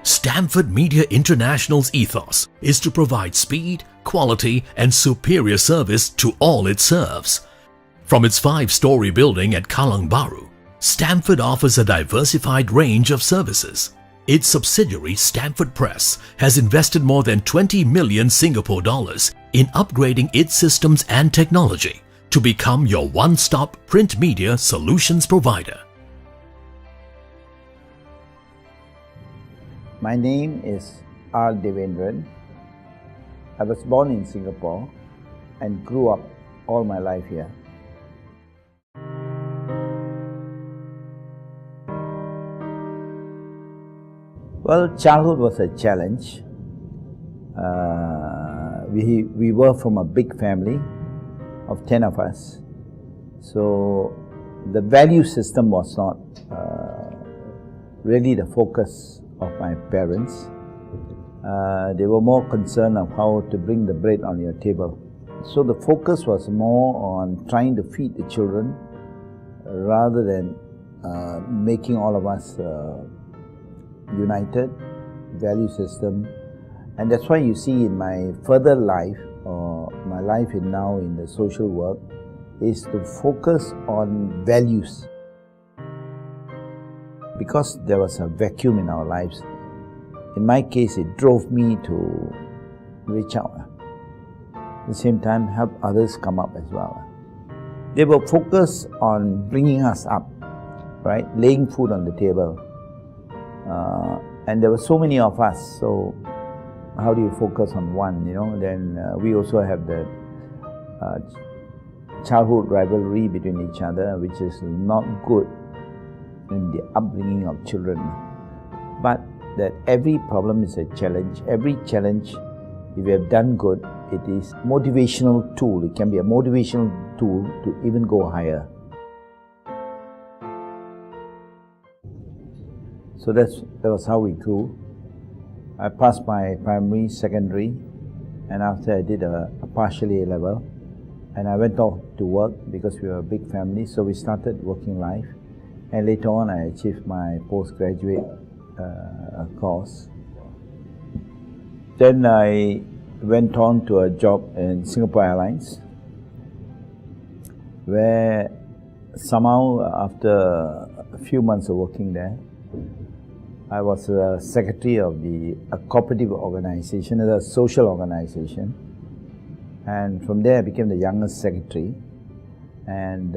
Stamford Media International's ethos is to provide speed, quality and superior service to all it serves. From its 5-story building at Kallang Bahru, Stamford offers a diversified range of services. Its subsidiary Stamford Press has invested more than 20 million Singapore dollars in upgrading its systems and technology to become your one-stop print media solutions provider. My name is R. Devendran. I was born in Singapore and grew up all my life here. Well, childhood was a challenge. We were from a big family of 10 of us. So the value system was not really the focus of my parents. They were more concerned of how to bring the bread on your table. So the focus was more on trying to feed the children rather than making all of us united value system. And that's why you see in my further life, or my life now in the social work, is to focus on values. Because there was a vacuum in our lives, in my case it drove me to reach out. At the same time, help others come up as well. They were focused on bringing us up, right? Laying food on the table. And there were so many of us, so how do you focus on one, you know? Then we also have the childhood rivalry between each other, which is not good in the upbringing of children. But that every problem is a challenge. Every challenge, if you have done good, it is a motivational tool. It can be a motivational tool to even go higher. So that was how we grew. I passed my primary, secondary, and after I did a partial A level, and I went off to work because we were a big family, so we started working life. And later on, I achieved my postgraduate course. Then I went on to a job in Singapore Airlines, where somehow after a few months of working there, I was a secretary of a cooperative organization, a social organization. And from there I became the youngest secretary. And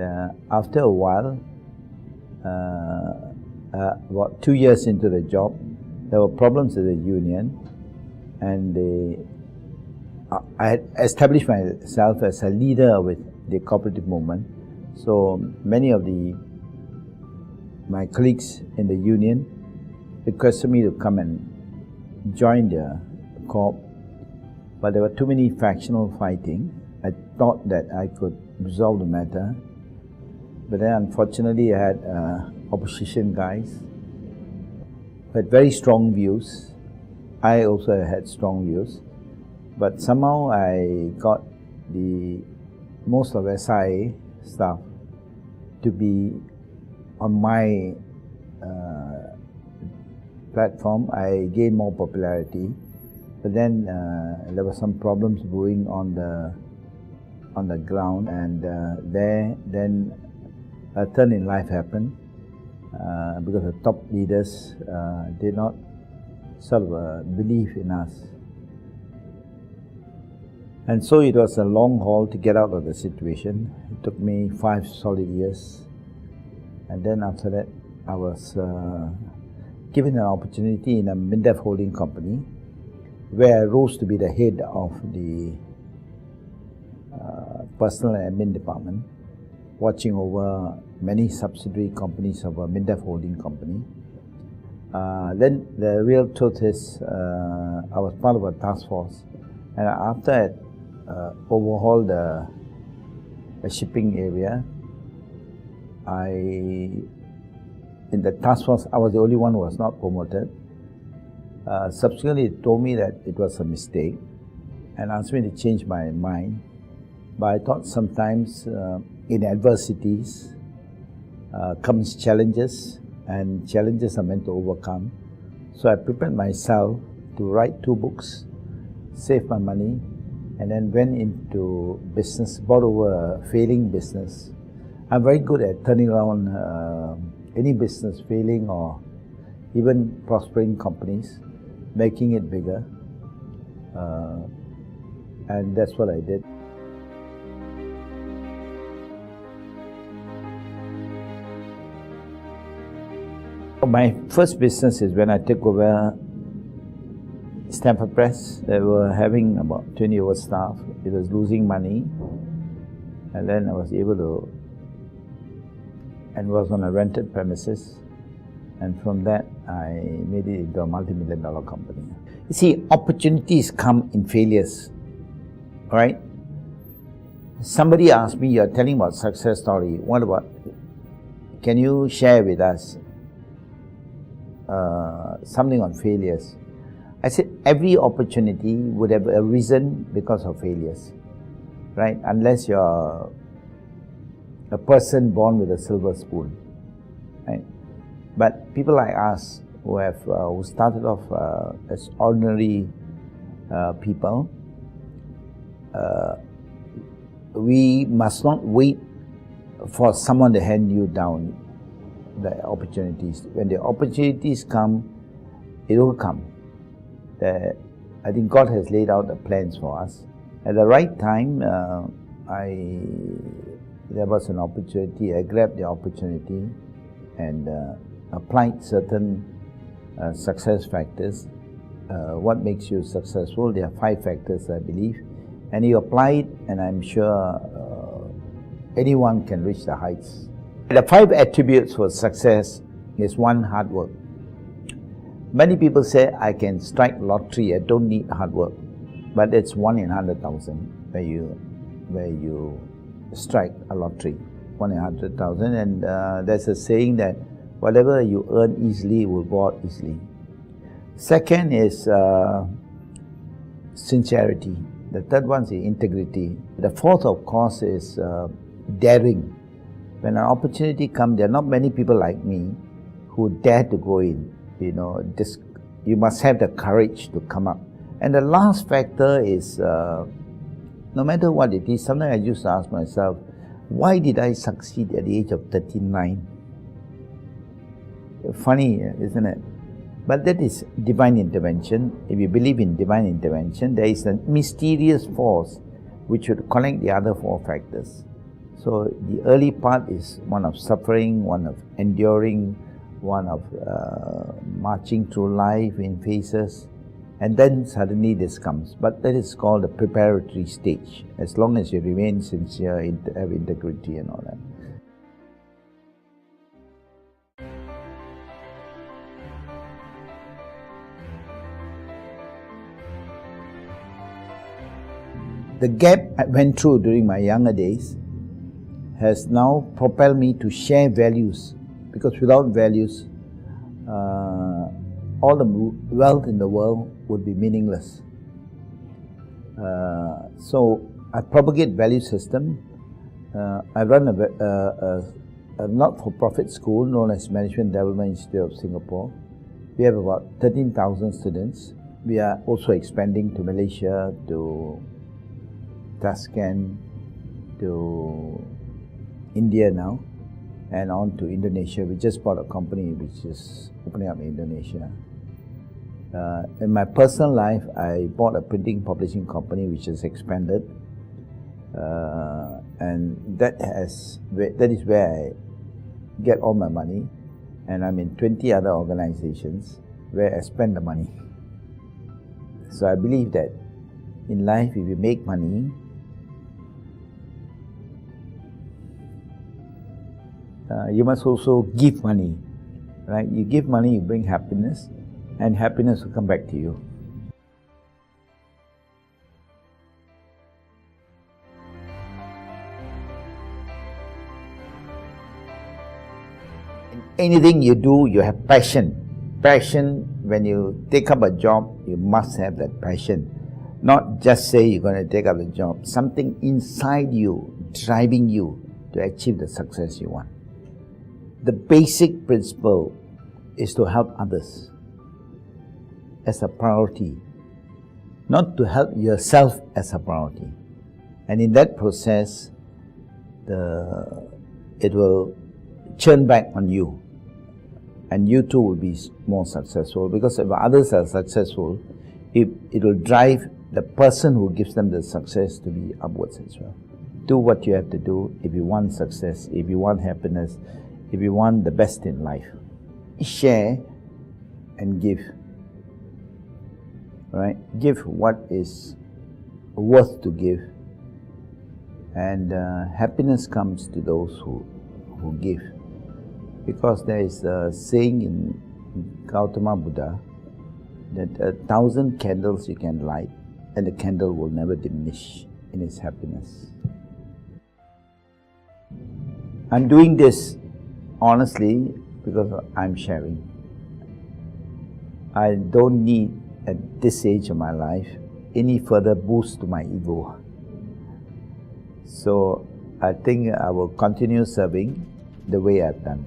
after a while, about 2 years into the job, there were problems with the union, and I had established myself as a leader with the cooperative movement. So many of my colleagues in the union requested me to come and join the co-op, but there were too many factional fighting. I thought that I could resolve the matter, but then unfortunately I had opposition guys who had very strong views. I also had strong views, but somehow I got most of SIA staff to be on my platform. I gained more popularity, but then there were some problems brewing on the ground, and then a turn in life happened because the top leaders did not sort of believe in us. And so it was a long haul to get out of the situation. It took me 5 solid years, and then after that I was given an opportunity in a MINDEF holding company, where I rose to be the head of the personal and admin department, watching over many subsidiary companies of a MINDEF holding company. Then the real truth is, I was part of a task force, and after I overhauled the shipping area, in the task force, I was the only one who was not promoted. Subsequently, it told me that it was a mistake and asked me to change my mind. But I thought sometimes in adversities comes challenges, and challenges are meant to overcome. So I prepared myself to write 2 books, save my money, and then went into business, bought over a failing business. I'm very good at turning around any business failing or even prospering companies, making it bigger, and that's what I did. My first business is when I took over Stamford Press. They were having about 20 over staff. It was losing money, and then I was able to, and was on a rented premises, and from that I made it into a multi-million-dollar company. You see, opportunities come in failures, right? Somebody asked me, you're telling about success story, what about, can you share with us something on failures? I said every opportunity would have arisen because of failures, right? Unless you're a person born with a silver spoon, right? But people like us who started off as ordinary people, we must not wait for someone to hand you down the opportunities. When the opportunities come, it will come. I think God has laid out the plans for us. At the right time, there was an opportunity. I grabbed the opportunity and applied certain success factors. What makes you successful? There are 5 factors, I believe. And you apply it, and I'm sure anyone can reach the heights. The 5 attributes for success is 1, hard work. Many people say, I can strike lottery, I don't need hard work. But it's 1 in 100,000 where you strike a lottery, 1 in 100,000. And there's a saying that whatever you earn easily will go out easily. Second is sincerity. The third one is integrity. The fourth, of course, is daring. When an opportunity comes, there are not many people like me who dare to go in. You know, you must have the courage to come up. And the last factor is, no matter what it is, sometimes I used to ask myself, why did I succeed at the age of 39? Funny, isn't it? But that is divine intervention. If you believe in divine intervention, there is a mysterious force which would connect the other 4 factors. So the early part is one of suffering, one of enduring, one of marching through life in phases, and then suddenly this comes. But that is called the preparatory stage, as long as you remain sincere, have integrity and all that. The gap I went through during my younger days has now propelled me to share values, because without values, all the wealth in the world would be meaningless. So I propagate value system. I run a not-for-profit school known as Management Development Institute of Singapore. We have about 13,000 students. We are also expanding to Malaysia, to Tashkent, to India now, and on to Indonesia. We just bought a company which is opening up in Indonesia. In my personal life, I bought a printing publishing company which has expanded, and that is where I get all my money, and I'm in 20 other organizations where I spend the money. So I believe that in life, if you make money, you must also give money, right? You give money, you bring happiness, and happiness will come back to you. In anything you do, you have passion. Passion, when you take up a job, you must have that passion. Not just say you're going to take up a job. Something inside you, driving you to achieve the success you want. The basic principle is to help others. as a priority, not to help yourself as a priority. And in that process, it will churn back on you, and you too will be more successful, because if others are successful, it will drive the person who gives them the success to be upwards as well. Do what you have to do if you want success, if you want happiness, if you want the best in life. Share and give. Right? Give what is worth to give, and happiness comes to those who give. Because there is a saying in Gautama Buddha that 1,000 candles you can light and the candle will never diminish in its happiness. I'm doing this honestly because I'm sharing. I don't need, at this stage of my life, any further boost to my ego. So I think I will continue serving the way I've done.